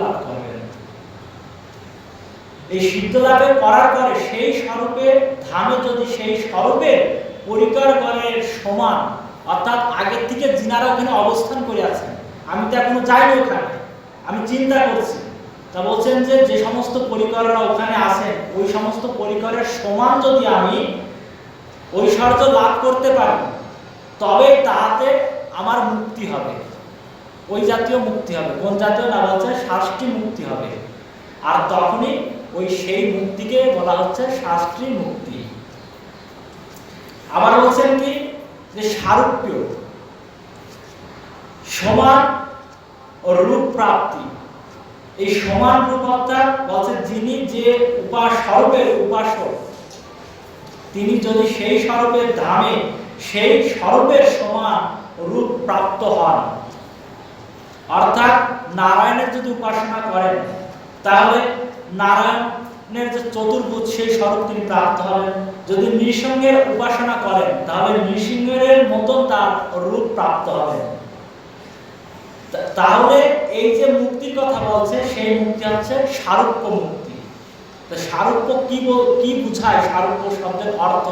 লাভ করবেন। এই সিদ্ধ লাভের করার পরে সেই স্বরূপে ধামে যদি সেই স্বরূপের পরিকর গণের সমান, অর্থাৎ আগের থেকে যিনারা ওখানে অবস্থান করে আছেন, আমি তো এখনো যাইনি ওখানে, আমি চিন্তা করছি, তা বলছেন যে যে সমস্ত পরিকররা ওখানে আছেন ওই সমস্ত পরিকরের সমান যদি আমি ঐশ্বর্য লাভ করতে পারি, তবে তাতে আমার মুক্তি হবে, ওই জাতীয় মুক্তি হবে। কোন জাতীয় না বলছে শাস্ত্রী মুক্তি হবে। আর তখনই ওই সেই মুক্তিকে বলা হচ্ছে শাস্ত্রী মুক্তি। আবার বলছেন কি যে সারূপ্য সমান ও রূপ প্রাপ্তি। এই সমান রূপ অর্থাৎ বলছে যিনি যে স্বরূপের উপাসক, তিনি যদি সেই স্বরূপের ধামে সেই স্বরূপের সমান রূপ প্রাপ্ত হন, অর্থাৎ নারায়ণের যদি উপাসনা করেন তাহলে নারায়ণের যে চতুর্ভুজ সেই স্বরূপ তিনি প্রাপ্ত হবেন। যদি নৃসিংহের উপাসনা করেন তাহলে নৃসিংহের মতন তার রূপ প্রাপ্ত হবে। তাহলে এই যে মুক্তির কথা বলছে সেই মুক্তি হচ্ছে সারূপ্য মুক্তি। তো সারূপ্য কি বোঝায়, সারূপ্য শব্দের অর্থ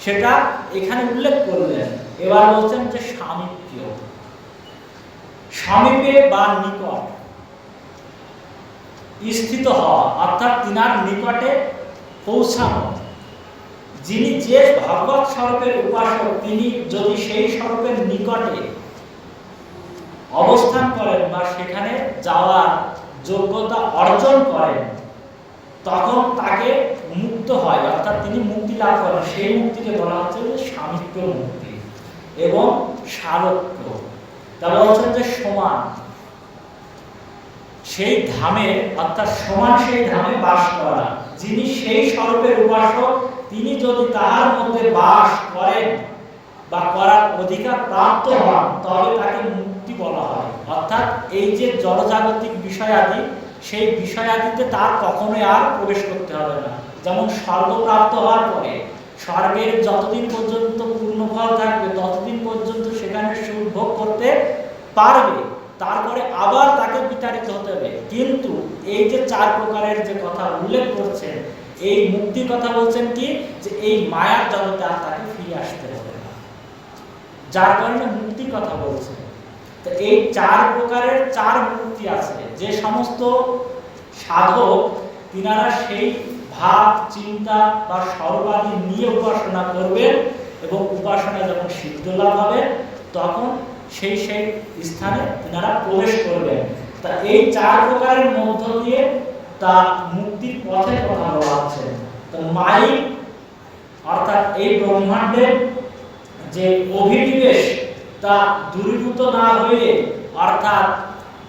সেটা এখানে উল্লেখ করলেন। এবার বলছেন যে সামীপ্য, সমীপে বা নিকট স্থিত হওয়া, অর্থাৎ তিনার নিকটে পৌঁছানো। যিনি যে ভগবত স্বরূপের উপাসক তিনি যদি সেই স্বরূপের নিকটে অবস্থান করেন বা সেখানে যাওয়ার যোগ্যতা অর্জন করেন, তখন তাকে মুক্ত হয়, অর্থাৎ তিনি মুক্তি লাভ করেন। সেই মুক্তিকে বলা হচ্ছে যে সামীপ্য মুক্তি এবং সারূপ্য। তা বলছেন যে সমান সেই ধামে, অর্থাৎ সমান সেই ধামে বাস করা। যিনি সেই স্বরূপের উপাসক তিনি যদি তাহার মধ্যে বাস করেন বা করার অধিকার প্রাপ্ত হন, তবে তাকে মুক্তি বলা হয়। অর্থাৎ এই যে জড়জাগতিক বিষয়াদি, সেই বিষয়াদিতে তার কখনোই আর প্রবেশ করতে হবে না। যেমন স্বর্গ প্রাপ্ত হওয়ার পরে স্বর্গের যতদিন পর্যন্ত পূর্ণ ফল থাকবে ততদিন পর্যন্ত সেখানে সুখ ভোগ করতে পারবে, তারপরে আবার তাকে বিতাড়িত হতে হবে। কিন্তু এই যে চার প্রকারের যে কথা উল্লেখ করছেন, এই মুক্তির কথা বলছেন কি যে এই মায়ার জগতে আর তাকে ফিরে আসতে হবে না, যার কারণে মুক্তির কথা বলছেন। তো এই চার প্রকারের চার মুক্তি আছে। যে সমস্ত সাধক তিনারা সেই ভাব চিন্তা বা স্বরূপাদি নিয়ে উপাসনা করবেন এবং উপাসনা যখন সিদ্ধ লাভ হবে তখন সেই স্থানে তিনারা প্রবেশ করবেন। তা এই চার প্রকারের মধ্য দিয়ে তা মুক্তির পথে কথা বলা হচ্ছে। তো মায়িক অর্থাৎ এই ব্রহ্মাণ্ডের যে অভিনিবেশ তা দূরীভূত না হয়ে, অর্থাৎ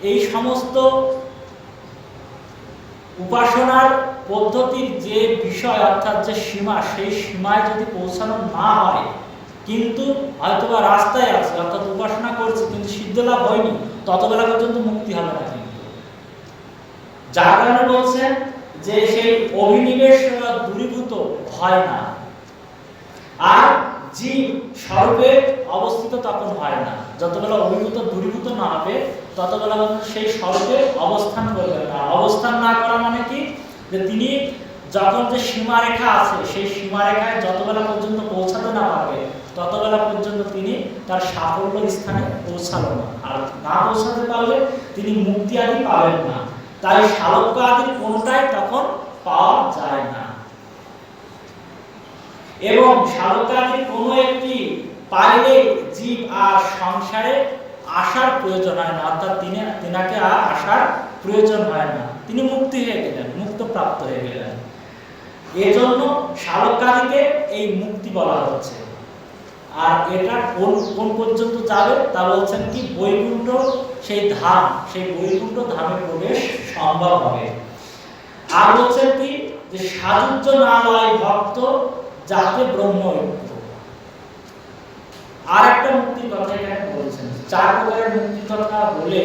এই সমস্ত উপাসনার পদ্ধতির যে বিষয় অর্থাৎ যে সীমা, সেই সীমায় যদি পৌঁছানো না হয়, কিন্তু হয়তোবা রাস্তায় আছে, অর্থাৎ উপাসনা করছে কিন্তু সিদ্ধ লাভ হয়নি, ততবেলা পর্যন্ত মুক্তি হবে না। কিন্তু যার কারণে বলছেন যে সেই অভিনিবেশ দূরীভূত হয় না, আর জীব স্বরূপে অবস্থিত তখন হয় না। যতবেলা অভিভূত দূরীভূত না হবে ততবেলা সেই স্বরূপে অবস্থান করবে না। অবস্থান না করা মানে কি, যে তিনি যখন যে সীমারেখা আছে সেই সীমারেখায় যতবেলা পর্যন্ত পৌঁছাতে না পারবে ততবেলা পর্যন্ত তিনি তার সাফল্য স্থানে পৌঁছালো না। আর না পৌঁছাতে পারলে তিনি মুক্তি আদি পাবেন না। তাই সালোক্য আদি কোনটাই তখন পাওয়া যায় না। এবং সালোক্যাদির কোনো একটি পাইলে জীব আর সংসারে আসার প্রয়োজন হয় না, অর্থাৎ তিনাকে আর আসার প্রয়োজন হয় না, তিনি মুক্তি হয়ে গেলেন, মুক্ত প্রাপ্ত হয়ে গেলেন। এজন্য সালোক্যাদিকে এই মুক্তি বলা হচ্ছে। আর এটা কোন পর্যন্ত যাবে তা বলছেন কি বৈকুণ্ঠ সেই ধাম, সেই বৈকুণ্ঠ ধামে প্রবেশ সম্ভব হবে। আর বলছেন কি যে সাযুজ্য না লয় ভক্ত যাতে ব্রহ্ম ঐক্য। আর একটা মুক্তির কথা এখানে বলছেন। চার প্রকারের মুক্তির কথা বলে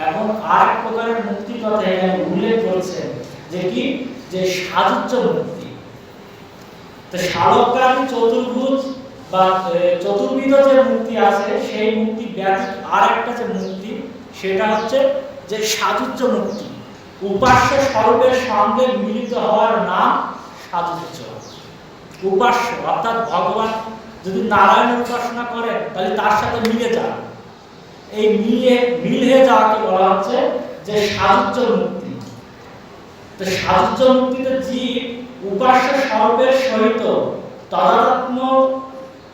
এখন আর এক প্রকারের মুক্তির কথা এখানে উল্লেখ করেছেন, যে কি যে সাযুজ্য মুক্তি। তো শালক্যাদি চতুর্ভুজ বা চতুর্বিধ যে মুক্তি আছে সেই মুক্তি ব্যতীত আর একটা যে মুক্তি সেটা হচ্ছে যে সাযুজ্য মুক্তি, উপাস্য স্বরূপের সঙ্গে মিলিত হওয়ার নাম সাযুজ্য। উপাস্য অর্থাৎ ভগবান যদি নারায়ণের উপাসনা করেন তাহলে তার সাথে মিলে যান, এই মিল হয়ে যাওয়াকে বলা হচ্ছে যে সাযুজ্য মুক্তি। তো সাযুজ্য মুক্তিতে জীব উপাস্য স্বরূপের সহিত তদাত্ম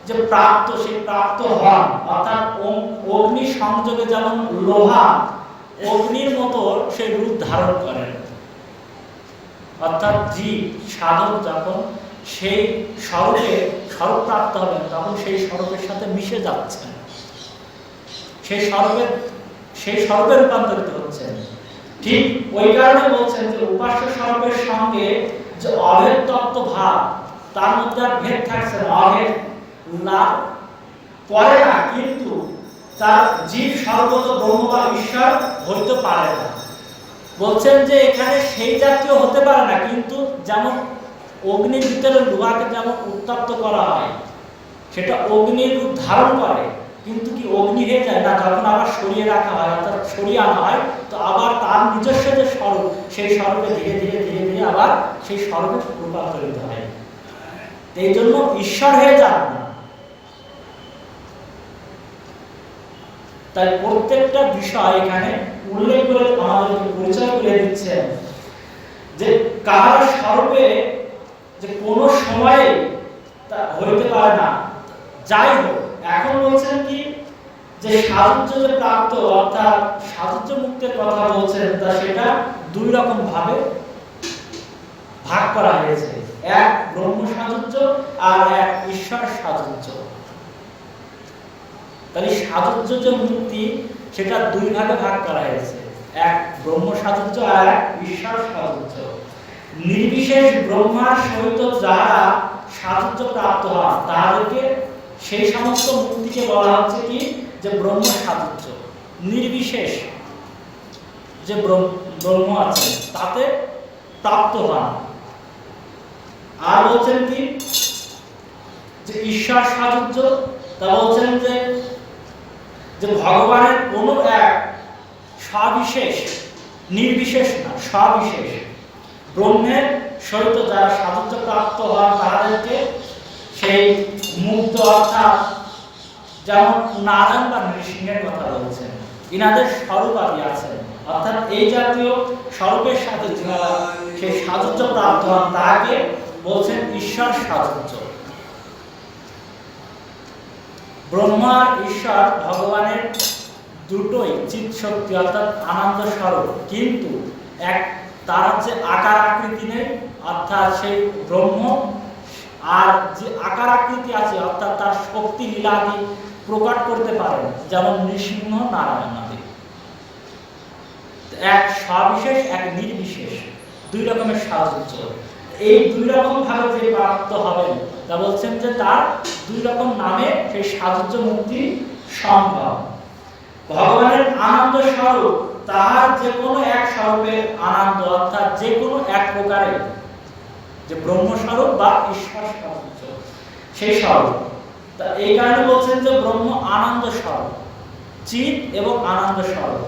যে প্রাপ্ত, সেই প্রাপ্ত হন, অর্থাৎ অগ্নি সংযোগে যেমন লোহা অগ্নির মতো সেই রূপ ধারণ করেন। অর্থাৎ জীব সাধক যখন সেই স্বরূপ প্রাপ্ত হবেন তখন সেই স্বরূপের সাথে মিশে যাচ্ছেন, সেই স্বরূপে রূপান্তরিত হচ্ছেন। ঠিক ওই কারণে বলছেন যে উপাস্য স্বরূপের সঙ্গে যে অভেদ তত্ত্ব ভাব, তার মধ্যে আর ভেদ থাকছে না, অভেদ না পড়ে না, কিন্তু তার জীব সর্বত ব্রহ্ম বা ঈশ্বর হইতে পারে না। বলছেন যে এখানে সেই জাতীয় হতে পারে না, কিন্তু যেমন অগ্নির ভিতরে লোহাকে যেমন উত্তপ্ত করা হয়, সেটা অগ্নির রূপ ধারণ করে, কিন্তু কি অগ্নি হয়ে যায় না, যখন আবার সরিয়ে রাখা হয় অর্থাৎ সরিয়ে আনা হয়, তো আবার তার নিজস্ব যে স্বরূপ, সেই স্বরূপে ধীরে ধীরে ধীরে ধীরে আবার সেই স্বরূপে রূপান্তরিত হয়। এই জন্য ঈশ্বর হয়ে যান না। তাই প্রত্যেকটা বিষয় এখানে উল্লেখ করে আমাদেরকে পরিচয় করে দিচ্ছেন যে কার স্বরূপে যে কোনো সময়ে তা হইতে পারে না। যাই হোক, এখন বলছেন কি যে সাযুজ্য যে প্রাপ্ত অর্থাৎ সাযুজ্য মুক্তির কথা বলছেন, তা সেটা দুই রকম ভাবে ভাগ করা হয়েছে, এক ব্রহ্ম সাযুজ্য আর এক ঈশ্বর সাযুজ্য। তাহলে সাযুজ্য যে মুক্তি সেটা দুই ভাগে ভাগ করা হয়েছে, এক ব্রহ্ম সাযুজ্য আর এক ঈশ্বর সাযুজ্য। নির্বিশেষ ব্রহ্মার সহিত যারা সাযুজ্য প্রাপ্ত হন তাদেরকে সেই সমস্ত মুক্তিকে বলা হচ্ছে কি যে ব্রহ্ম সাযুজ্য। নির্বিশেষ যে ব্রহ্ম আছে তাতে প্রাপ্ত হন। আর বলছেন কি যে ঈশ্বর সাযুজ্য, তা বলছেন যে ভগবানের কোন এক সবিশেষ, নির্বিশেষ না, সবিশেষ ব্রহ্মের সহিত যারা সাযুজ্য প্রাপ্ত হন তাদেরকে সেই মুক্ত, অর্থাৎ যেমন নারায়ণ বা নৃসিংহের কথা বলছেন, ইনাদের স্বরূপ আদি আছেন, অর্থাৎ এই জাতীয় স্বরূপের সাথে যারা সেই সাযুজ্য প্রাপ্ত হন তাকে বলছেন ঈশ্বর সাযুজ্য। ব্রহ্মা আর ঈশ্বর ভগবানের দুটোই চিৎ শক্তি অর্থাৎ আনন্দ স্বরূপ, কিন্তু এক তার যে আকার আকৃতি নেই, অর্থাৎ সেই ব্রহ্ম আর যে আকার আকৃতি আছে অর্থাৎ তার শক্তি লীলাদি প্রকট করতে পারেন, যেমন নৃসিংহ নারায়ণ আদি। এক সবিশেষ এক নির্বিশেষ, দুই রকমের সাযুজ্য। এই দুই রকম ভাবে যে প্রাপ্ত হবেন তা বলছেন যে তার দুই রকম নামে সেই সাযুজ্য মুক্তি সম্ভব। ভগবানের আনন্দ স্বরূপ তাহার যে কোনো এক স্বরূপের আনন্দ, অর্থাৎ যে কোনো এক প্রকারের যে ব্রহ্ম স্বরূপ বা ঈশ্বর সাযুজ্য সেই স্বরূপ। তা এই কারণে বলছেন যে ব্রহ্ম আনন্দ স্বরূপ, চিৎ এবং আনন্দ স্বরূপ।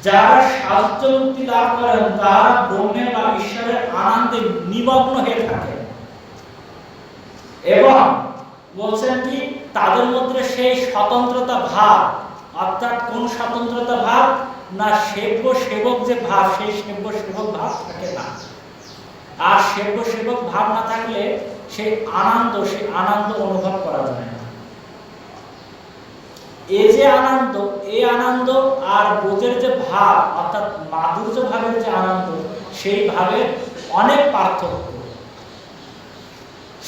যারা সাযুজ্য মুক্তি লাভ করেন তারা ব্রহ্মের বা ঈশ্বরের আনন্দে নিমগ্ন হয়ে থাকেন, এবং বলছেন কি তাদের মধ্যে সেই স্বতন্ত্রতা ভাব, অর্থাৎ কোন স্বতন্ত্রতা ভাব না, সেব্য সেবক যে ভাব, সেই সেব্য সেবক ভাব থাকে না। আর সেব্য সেবক ভাব না থাকলে সেই আনন্দ অনুভব করা যায় না। এই যে আনন্দ, এই আনন্দ আর বোধের যে ভাব অর্থাৎ মাধুর্য ভাবের যে আনন্দ, সেই ভাবের অনেক পার্থক্য।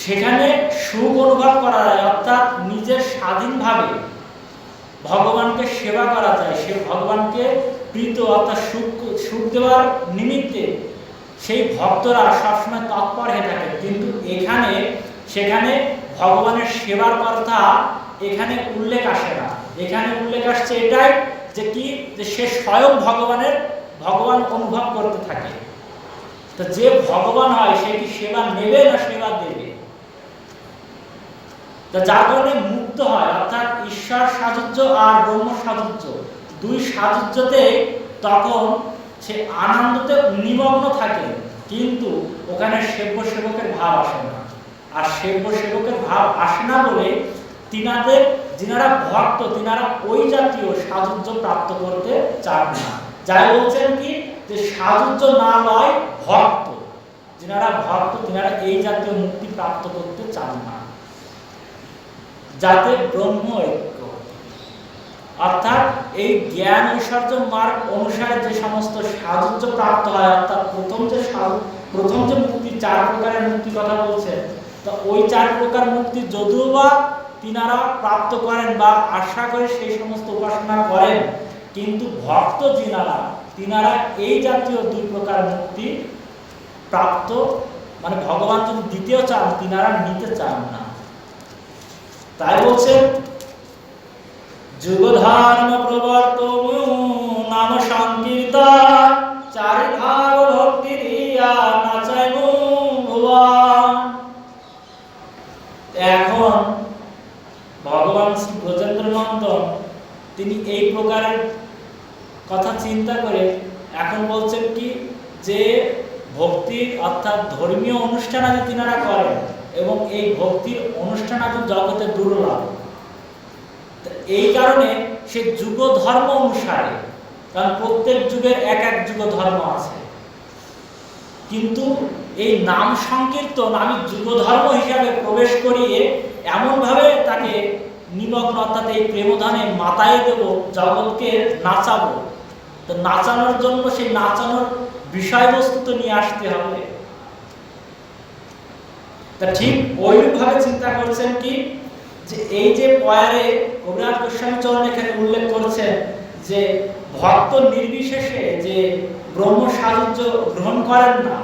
সেখানে সুখ অনুভব করা যায়, অর্থাৎ নিজের স্বাধীনভাবে ভগবানকে সেবা করা যায়, সে ভগবানকে প্রীত অর্থাৎ সুখ দেওয়ার নিমিত্তে সেই ভক্তরা সবসময় তৎপর হয়ে থাকে। কিন্তু সেখানে ভগবানের সেবার কথা এখানে উল্লেখ আসে না। এখানে উল্লেখ আসছে এটাই যে সে স্বয়ং ভগবান অনুভব করতে থাকে। তো যে ভগবান হয় সে কি সেবা নেবে না সেবা দেবে, যার কারণে মুক্ত হয়। অর্থাৎ ঈশ্বর সাযুজ্য আর ব্রহ্ম সাযুজ্য, দুই সাযুজ্যতে তখন সে আনন্দতে নিমগ্ন থাকে, কিন্তু ওখানে সেব্য সেবকের ভাব আসে না। আর সেব্য সেবকের ভাব আসে না বলে যিনারা ভক্ত তিনারা ওই জাতীয় সাযুজ্য প্রাপ্ত করতে চান না। যাই বলছেন কি যে সাযুজ্য না লয় ভক্ত, যিনারা ভক্ত তিনারা এই জাতীয় মুক্তি প্রাপ্ত করতে চান না, যাতে ব্রহ্ম ঐক্য, অর্থাৎ এই জ্ঞান ঐশ্বর্য মার্গ অনুসারে যে সমস্ত সাযুজ্য প্রাপ্ত হয়, অর্থাৎ প্রথম যে মুক্তি 4 প্রকারের মুক্তি কথা বলছে, তো ওই 4 প্রকার মুক্তি যদিও বা তিনারা প্রাপ্ত করেন বা আশা করে সেই সমস্ত উপাসনা করেন, কিন্তু ভক্ত তিনারা এই জাতীয় 2 প্রকার মুক্তি প্রাপ্ত, মানে ভগবান যদি দিতেও চান তিনারা নিতে চান না। তাই বলছে যুগ ধর্ম প্রবর্তন নাম সংকীর্তন চারিভাগ ভক্তি দিয়া নাচাই ভগবান। এখন ভগবান শ্রী ব্রজেন্দ্রনন্দন তিনি এই প্রকারের কথা চিন্তা করে এখন বলছেন কি যে ভক্তি অর্থাৎ ধর্মীয় অনুষ্ঠান আদি তিনারা করেন এবং এই ভক্তির অনুষ্ঠান আদি জগতে দুর্লভ। এই কারণে সে যুগ ধর্ম অনুসারে, কারণ প্রত্যেক যুগের এক এক যুগ ধর্ম আছে, কিন্তু এই নাম সংকীর্তন আমি যুগ ধর্ম হিসাবে প্রবেশ করিয়ে এমন ভাবে তাকে নিমগ্ন, অর্থাৎ এই প্রেমধানে মাতায়ে দেব, জগৎকে নাচাবো। তো নাচানোর জন্য সেই নাচানোর বিষয়বস্তু তো নিয়ে আসতে হবে। তা ঠিক ওইরূপ ভাবে চিন্তা করছেন কি যে এই যে পয়ারে কবিরাজ গোস্বামী চরণ এখানে উল্লেখ করছেন যে ভক্ত নির্বিশেষে যে ব্রহ্ম সাযুজ্য গ্রহণ করেন না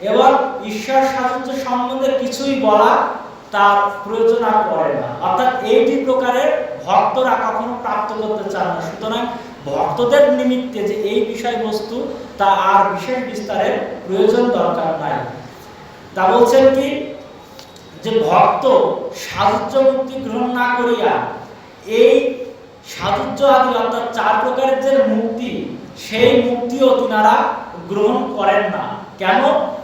এবং ঈশ্বর সাযুজ্য সম্বন্ধে কিছুই বলা তার প্রয়োজন আর পড়ে না, অর্থাৎ এই 2 প্রকারের ভক্তরা কখনো প্রাপ্ত করতে চান না। সুতরাং ভক্তদের নিমিত্তে যে এই বিষয়বস্তু তা আর বিশেষ বিস্তারের প্রয়োজন দরকার নাই। তা বলছেন কি যে ভক্ত সাযুজ্য মুক্তি গ্রহণ না করিয়া এই সাযুজ্য আদি অর্থাৎ 4 প্রকারের যে মুক্তি, সেই মুক্তিও তিনারা গ্রহণ করেন না। কেন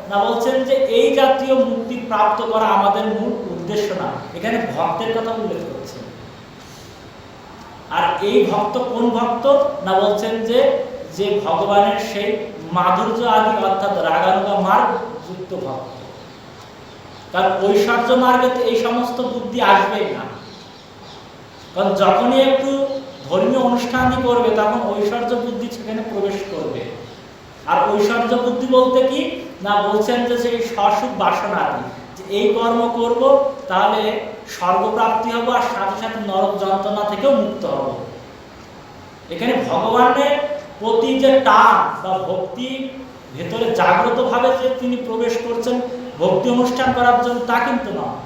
না বলছেন যে এই জাতীয় মুক্তি প্রাপ্ত করা আমাদের মূল উদ্দেশ্য না, এখানে ভক্তের কথা উল্লেখ করছেন। আর এই ভক্ত কোন ভক্ত না বলছেন যে ভগবানের সেই মাধুর্য আদি অর্থাৎ রাগানুগা মার্গ যুক্ত ভক্ত। কারণ ঐশ্বর্য মার্গে এই সমস্ত বুদ্ধি আসবেই না, কারণ যখনই একটু ধর্মীয় অনুষ্ঠান করবে তখন ঐশ্বর্য বুদ্ধি সেখানে প্রবেশ করবে। আর ঐশ্বর্য বুদ্ধি বলতে কি না বলছেন যে সেই সসুখ বাসনা আদি, যে এই কর্ম করব তাহলে স্বর্গপ্রাপ্তি হবো আর সাথে সাথে নরক যন্ত্রণা থেকেও মুক্ত হব। এখানে ভগবানের প্রতি যে টান বা ভক্তি ভেতরে জাগ্রত ভাবে যে তিনি প্রবেশ করছেন ভক্তি অনুষ্ঠান করার জন্য, তা কিন্তু নয়।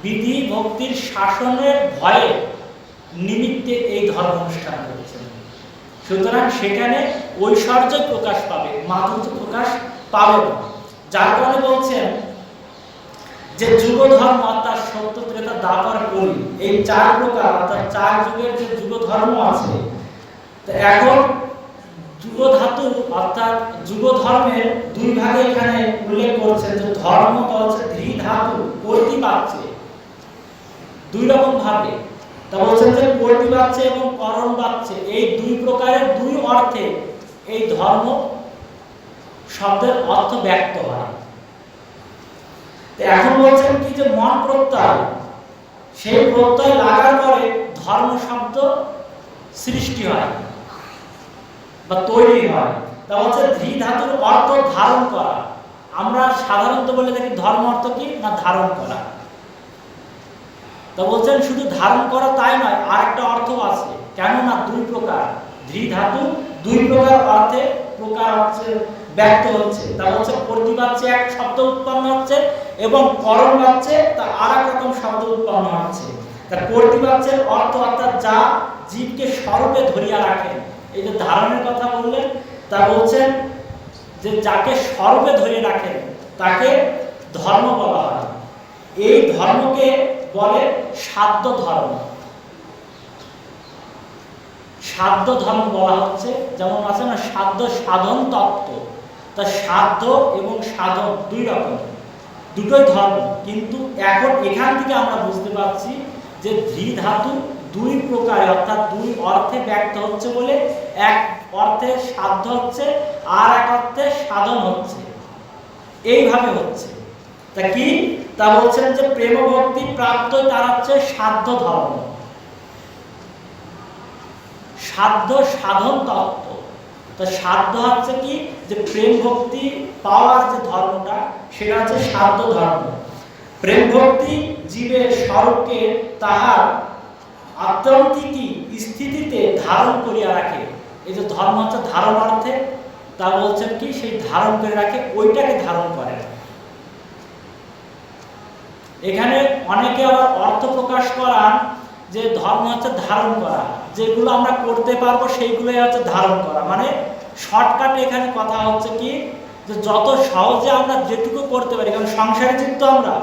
বিধি ভক্তির শাসনের ভয়ে নিমিত্তে এই ধর্ম অনুষ্ঠান করছেন। সুতরাং সেখানে ঐশ্বর্য প্রকাশ পাবে, মাধুর্য প্রকাশ পাবে না। যার কারণে বলছেন যে যুগ ধর্ম অর্থাৎ সত্য ত্রেতা দ্বাপর কলি, এই 4 প্রকার অর্থাৎ 4 যুগের যে যুগ ধর্ম আছে, তো এখন যুগ ধাতু অর্থাৎ যুগ ধর্মের 2 ভাগে এখানে উল্লেখ করছেন যে ধর্ম হচ্ছে ধী ধাতু কর্তৃপাচ্ছে 2 রকম ভাবে। তা বলছেন যে কর্তৃপাচ্ছে এবং করণ বাচ্ছে, এই 2 প্রকারের 2 অর্থে এই ধর্ম শব্দের অর্থ ব্যক্ত হয়। এখন বলছেন কি যে মন প্রত্যয়, সেই প্রত্যয় লাগার পরে ধর্ম শব্দ সৃষ্টি হয় বা তৈরি হয়। তা হচ্ছে ধী ধাতুর অর্থ ধারণ করা। আমরা সাধারণত বলে থাকি ধর্ম অর্থ কি না ধারণ করা। তা বলছেন শুধু ধারণ করা তাই নয়, আর একটা অর্থ আছে। কেননা 2 প্রকার ধী ধাতু 2 প্রকার অর্থে ব্যক্ত হচ্ছে। তা হচ্ছে কর্তৃপাচ্ছে এক শব্দ উৎপন্ন হচ্ছে এবং করণ বাচ্ছে তা আর এক রকম শব্দ উৎপন্ন হচ্ছে। তা কর্তৃপাচ্ছের অর্থ অর্থাৎ যা জীবকে স্বরূপে ধরিয়া রাখেন। এই যে ধারণের কথা বললেন, তা বলছেন যে যাকে স্বরূপে ধরে রাখেন তাকে ধর্ম বলা হয়। এই ধর্মকে বলে সাধ্য ধর্ম। সাধ্য ধর্ম বলা হচ্ছে, যেমন আছে না সাধ্য সাধন তত্ত্ব, তা সাধ্য এবং সাধন দুই রকম, দুটোই ধর্ম। কিন্তু এখন এখান থেকে আমরা বুঝতে পারছি যে ধী ধাতু দুই প্রকারে অর্থাৎ দুই অর্থে ব্যক্ত হচ্ছে বলে, এক অর্থে সাধ্য হচ্ছে আর এক অর্থে সাধন হচ্ছে, এইভাবে হচ্ছে। তা কি তা বলছেন যে প্রেম ভক্তি প্রাপ্ত তার হচ্ছে সাধ্য ধর্ম, সাধ্য সাধন তত্ত্ব। তো সাধ্য হচ্ছে কি যে প্রেম ভক্তি পাওয়ার যে ধর্মটা সেটা হচ্ছে সাধ্য ধর্ম। প্রেম ভক্তি জীবের স্বরূপকে তাহার আত্যন্তিক স্থিতিতে ধারণ করিয়া রাখে। এই যে ধর্ম হচ্ছে ধারণ অর্থে, তা বলছেন কি সেই ধারণ করে রাখে, ওইটাকে ধারণ করে। এখানে অনেকে আবার অর্থ প্রকাশ করান যে ধর্ম হচ্ছে ধারণ করা, যেগুলো আমরা করতে পারবো সেইগুলোই হচ্ছে ধারণ করা। মানে শর্টকাটে এখানে কথা হচ্ছে কি যে যত সহজে আমরা যেটুকু করতে পারি, কারণ সংসারে জীব আমরা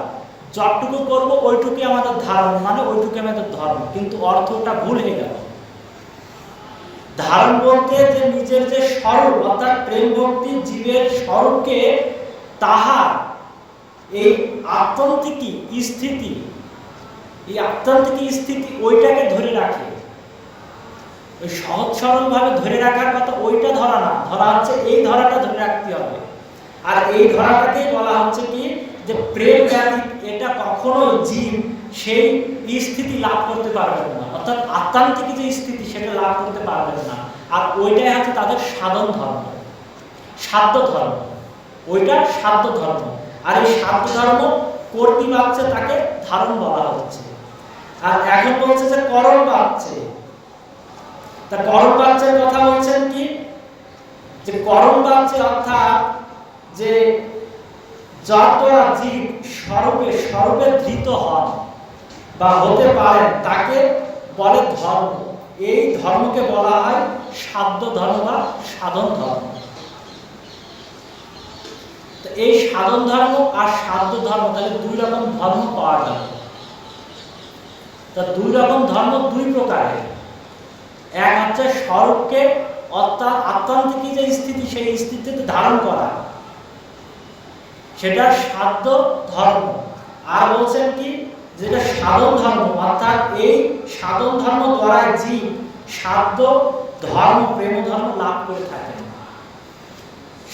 যতটুকু করবো ওইটুকুই আমাদের ধারণ, মানে ওইটুকুই আমাদের ধর্ম। কিন্তু অর্থটা ভুল হয়ে গেল। ধারণ বলতে যে নিজের যে স্বরূপ অর্থাৎ প্রেম ভক্তি জীবের স্বরূপকে তাহার এই আত্যন্তিক স্থিতি, এই আত্যন্তিক স্থিতি ওইটাকে ধরে রাখে। ওই সহজ সরল ভাবে ধরে রাখার কথা ওইটা ধরা না, ধরা হচ্ছে এই ধরাটা ধরে রাখতে হবে। আর এই ধরাটাকেই বলা হচ্ছে কি যে প্রেম ব্যতীত এটা কখনো জীব সেই স্থিতি লাভ করতে পারবেন না, অর্থাৎ আত্মান্তিক যে স্থিতি সেটা লাভ করতে পারবেন না। আর ওইটাই হচ্ছে তাদের সাধন ধর্ম, সাধ্য ধর্ম, ওইটা সাধ্য ধর্ম। আর এই সাধ্য ধর্ম করতে পারছে তাকে ধারণ বলা হচ্ছে। আর এখন বলছে যে করণ পাচ্ছে, তা করণ বাচ্চার কথা বলছেন কি যে করণ বাচ্চা অর্থাৎ যে যত জীব স্বরূপে ধৃত হন বা হতে পারেন তাকে বলে ধর্ম। এই ধর্মকে বলা হয় সাধ্য ধর্ম বা সাধন ধর্ম। তো এই সাধন ধর্ম আর সাধ্য ধর্ম তাহলে দুই রকম ধর্ম পাওয়া গেল। তা দুই রকম ধর্ম দুই প্রকারের। এক হচ্ছে স্বরূপকে অর্থাৎ আত্মান্তিক যে স্থিতি সেই স্থিতিতে ধারণ করা, সেটা সাধ্য ধর্ম। আর বলছেন কি যেটা সাধন ধর্ম, অর্থাৎ এই সাধন ধর্ম দ্বারা জীব সাধ্য ধর্ম প্রেম ধর্ম লাভ করে থাকে।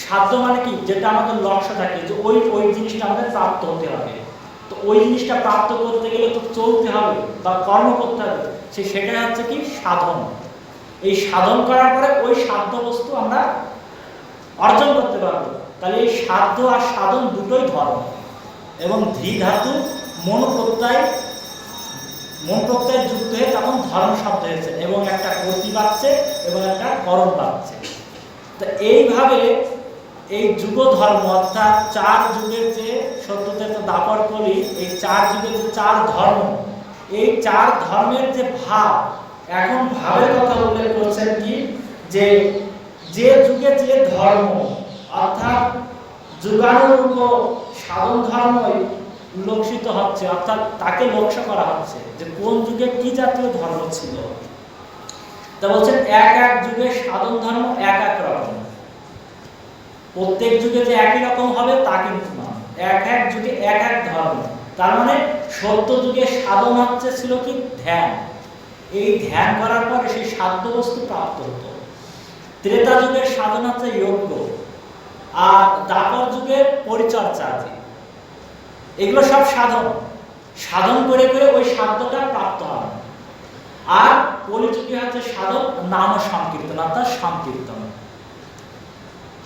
সাধ্য মানে কি যেটা আমাদের লক্ষ্য থাকে যে ওই জিনিসটা আমাদের প্রাপ্ত হতে হবে। তো ওই জিনিসটা প্রাপ্ত করতে গেলে তো চলতে হবে বা কর্ম করতে হবে, সেটা হচ্ছে কি সাধন। এই সাধন করার পরে ওই সাধ্য বস্তু আমরা অর্জন করতে পারবো। তাহলে এই সাধ্য আর সাধন দুটোই ধর্ম। এবং ধী ধাতু মন প্রত্যয় যুক্ত হয়ে তখন ধর্ম শব্দ হয়েছে, এবং একটা কর্তৃ পাচ্ছে এবং একটা করণ পাচ্ছে। তো এইভাবে এই যুগ ধর্ম অর্থাৎ চার যুগের যে সত্যতে দাপর কলি, এই চার যুগের যে চার ধর্ম, এই চার ধর্মের যে ভাব, এখন ভাবের কথা উল্লেখ করছেন কি যে যে যুগে যে ধর্ম অর্থাৎ যুগানুরূপ সাধন ধর্মই লক্ষিত হচ্ছে, অর্থাৎ তাকে লক্ষ্য করা হচ্ছে যে কোন যুগে কি জাতীয় ধর্ম ছিল। তা বলছেন এক এক যুগে সাধন ধর্ম এক এক রকম, প্রত্যেক যুগে যে একই রকম হবে তা কিন্তু নয়, এক এক যুগে এক এক ধর্ম। তার মানে সত্য যুগে সাধন হচ্ছে ছিল কি ধ্যান, এই ধ্যান করার পরে সেই সাধ্য বস্তু প্রাপ্ত হতো। ত্রেতা যুগের সাধন হচ্ছে যজ্ঞ, আর দ্বাপর যুগের পরিচর্যা, এগুলো সব সাধন করে করে ওই সাধ্যটা প্রাপ্ত হয়। আর কলিযুগে হচ্ছে সাধন নাম সংকীর্তন অর্থাৎ সংকীর্তন।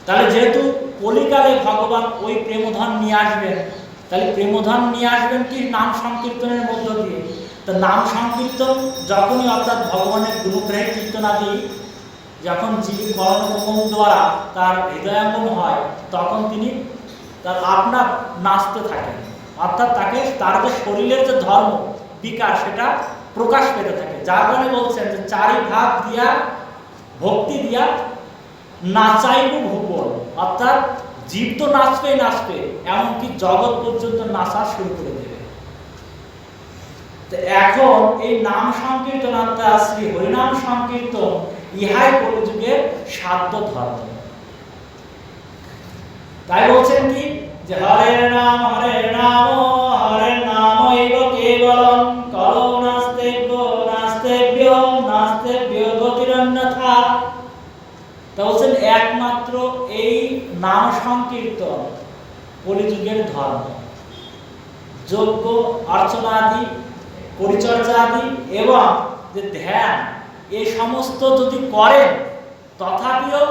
তাহলে যেহেতু কলিকালে ভগবান ওই প্রেমধন নিয়ে আসবেন, তাহলে প্রেমধন নিয়ে আসবেন কি নাম সংকীর্তনের মধ্য দিয়ে। তো নাম সংকীর্তন যখনই অর্থাৎ ভগবানের গুণগ্রহের কীর্তনাদি যখন জীব কর্ণকমল দ্বারা তার হৃদয়ঙ্গম হয়, তখন তিনি তার আপনা নাচতে থাকেন, অর্থাৎ তার যে শরীরের যে ধর্ম বিকাশ সেটা প্রকাশ পেতে থাকে। যার কারণে বলছেন যে চারি ভাগ দিয়া ভক্তি দিয়া নাচাইব ভুবন, অর্থাৎ জীব তো নাচবে, এমনকি জগৎ পর্যন্ত নাচা শুরু করে দেবে। তো এখন এই নাম সংকীর্তন অর্থাৎ শ্রী হরিনাম সংকীর্তন ইহাই কলিযুগের সাধ্য ধর্ম। তাই বলছেন কি যে হরের নাম এইব কেবলম কলো নাস্তেব্য গতিরন্যথা। তা বলছেন একমাত্র এই নাম সংকীর্তন কলিযুগের ধর্ম। যজ্ঞ অর্চনা আদি, পরিচর্যা আদি এবং যে ধ্যান, এই সমস্ত যদি করেন তথাপিও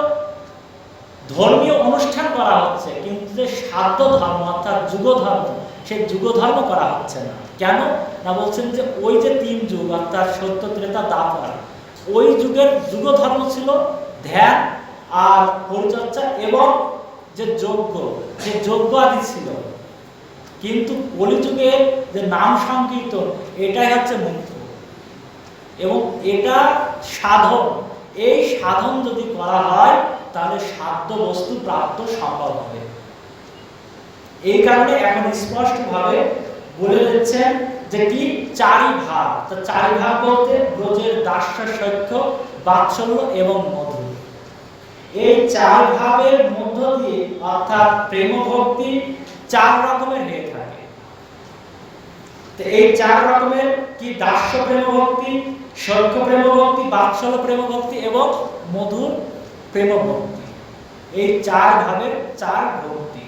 ধর্মীয় অনুষ্ঠান করা হচ্ছে, কিন্তু যে সাধ্য ধর্ম অর্থাৎ যুগ ধর্ম, সেই যুগ ধর্ম করা হচ্ছে না। কেন না বলছেন যে ওই যে 3 যুগ অর্থাৎ সত্য, ত্রেতা, দ্বাপর, ওই যুগের যুগ ধর্ম ছিল ধ্যান আর পরিচর্যা এবং যে যজ্ঞ আদি ছিল। কিন্তু কলিযুগে যে নাম সংকীর্তন, এটাই হচ্ছে মুখ্য এবং এটা সাধন। এই সাধন যদি করা হয় তাহলে সাধ্য বস্তু প্রাপ্ত সম্ভব হবে। এই কারণে এখন স্পষ্টভাবে বলে দিচ্ছেন যে কি 4ই ভাব। তো 4ই ভাব বলতে ব্রজের দাস্য, সখ্য, বাৎসল্য এবং মধু। এই 4 ভাবের মধ্য দিয়ে অর্থাৎ প্রেম ভক্তি 4 রকমের হয়ে থাকে। তো এই 4 রকমের কি দাস্য প্রেম ভক্তি, সখ্য প্রেম ভক্তি, বাৎসল্য প্রেম ভক্তি এবং মধুর প্রেম ভক্তি। এই 4 ভাবের 4 ভক্তি।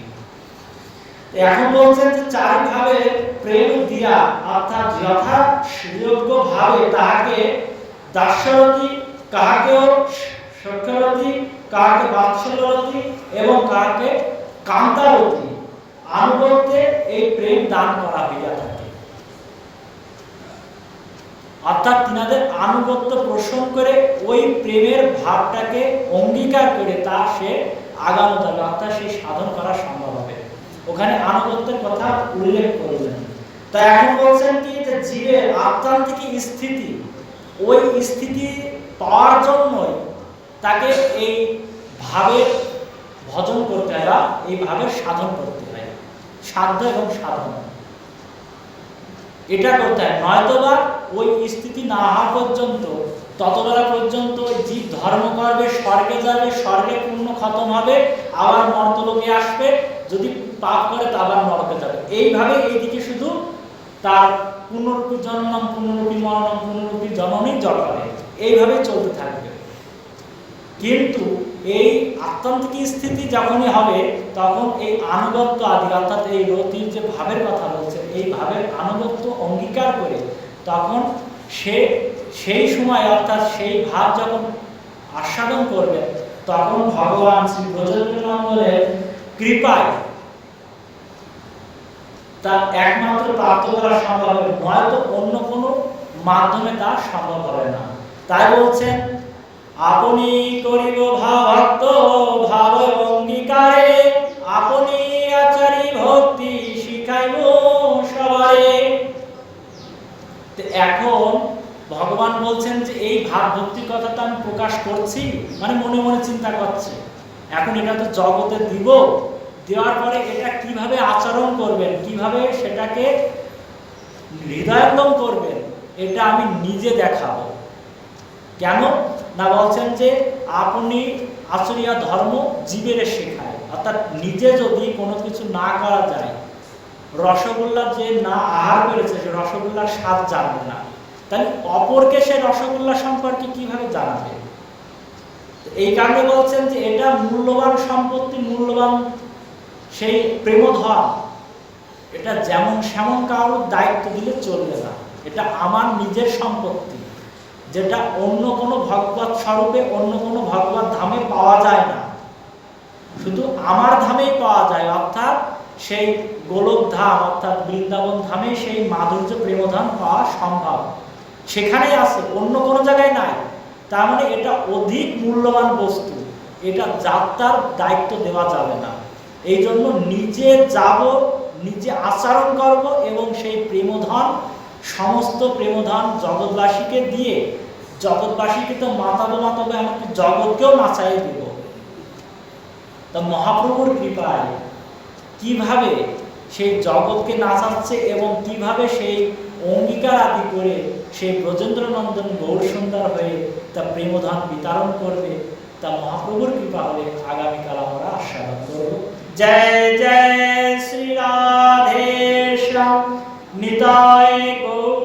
এখন বলছেন যে 4 ভাবে প্রেম দিয়া অর্থাৎ যথাযোগ্য ভাবে তাহাকে দাস্যরতি, কাহাকেও সখ্যরতি, কাহাকে বাৎসল্যরতি এবং কাহাকে কান্তারতি আনুগত্যে এই প্রেম দান করা হইয়া থাকে। অর্থাৎ তিনাদের আনুগত্য পোষণ করে ওই প্রেমের ভাবটাকে অঙ্গীকার করে তা সে আগানো যাবে, অর্থাৎ সেই সাধন করা সম্ভব হবে। ওখানে আনুগত্যের কথা উল্লেখ করলেন। তা এখন বলছেন কি যে জীবের আত্মান্তিক স্থিতি, ওই স্থিতি পাওয়ার জন্যই তাকে এই ভাবের ভজন করতে হয় বা এই ভাবের সাধন করতে হয়। সাধ্য এবং সাধন এটা করতে হয়, নয়তোবা ওই স্থিতি না হওয়া পর্যন্ত ততবেলা পর্যন্ত জীব ধর্ম করবে, স্বর্গে যাবে, স্বর্গে পুণ্য খতম হবে, আবার মর্তলোকে আসবে, যদি পাপ করে তা আবার নরকে যাবে। এইভাবে এইদিকে শুধু তার পুনরূপী জন্ম, পুনরূপী মরণ, পুনরূপী জননী জড়াবে, এইভাবে চলতে থাকবে। কিন্তু এই আত্মান্তিক স্থিতি যখনই হবে তখন এই আনুগত্য আদি অর্থাৎ এই রতির যে ভাবের কথা বলছে, এই ভাবের আনুগত্য অঙ্গীকার করে তখন সে সেই সময় অর্থাৎ সেই ভাব যখন আস্বাদন করবে তখন ভগবান শ্রী ব্রজমঙ্গলের কৃপায় তা একমাত্র প্রাপ্ত করা সম্ভব হবে, নয়তো অন্য কোনো মাধ্যমে তা সম্ভব হবে না। তাই বলছেন আপনি করিব ভক্ত ভাব অঙ্গীকারে, আপনি আচারি ভক্তি শিখাইব সবারে। এখন ভগবান বলছেন যে এই ভাব ভক্তির কথাটা আমি প্রকাশ করছি, মানে মনে মনে চিন্তা করছে, এখন এটা তো জগতে দিব, দেওয়ার পরে এটা কিভাবে আচরণ করবেন, কিভাবে সেটাকে হৃদয়ঙ্গম করবেন, এটা আমি নিজে দেখাবো। কেন না বলছেন যে আপনি আচরিয়া ধর্ম জীবের শেখায়, অর্থাৎ নিজে যদি কোনো কিছু না করা যায়, রসগোল্লা যে না আহার করেছে সে রসগোল্লার স্বাদ জানবে না, তাহলে অপরকে সে রসগোল্লা সম্পর্কে কিভাবে জানাবে? এই কারণে বলছেন যে এটা মূল্যবান সম্পত্তি, মূল্যবান সেই প্রেমধন, এটা যেমন সেমন কারোর দায়িত্ব দিলে চলবে না, এটা আমার নিজের সম্পত্তি, যেটা অন্য কোনো ভগবত স্বরূপে অন্য কোনো ভগবত ধামে পাওয়া যায় না, শুধু আমার ধামেই পাওয়া যায়। অর্থাৎ সেই গোলক ধাম অর্থাৎ বৃন্দাবন ধামে সেই মাধুর্য প্রেমধাম পাওয়া সম্ভব, সেখানেই আছে, অন্য কোনো জায়গায় নাই। তার মানে এটা অধিক মূল্যবান বস্তু, এটা যাত্রার দায়িত্ব দেওয়া যাবে না। এই জন্য নিজে যাব, নিজে আচরণ করব এবং সেই প্রেমধন, সমস্ত প্রেমধন জগৎবাসীকে দিয়ে, জগৎবাসীকে তো মাতাবো এমনকি জগৎকেও নাচাই দেব। তা মহাপ্রভুর কৃপায় কিভাবে সেই জগৎকে নাচাচ্ছে এবং কিভাবে সেই অঙ্গীকার আদি করে সেই ব্রজেন্দ্র নন্দন গৌর সুন্দর হয়ে তা প্রেমধন বিতরণ করবে, তা মহাপ্রভুর কৃপা হলে আগামীকাল আমরা আস্বাদন করব। জয় জয় শ্রী রাধে শ্যাম নিতাই গৌর।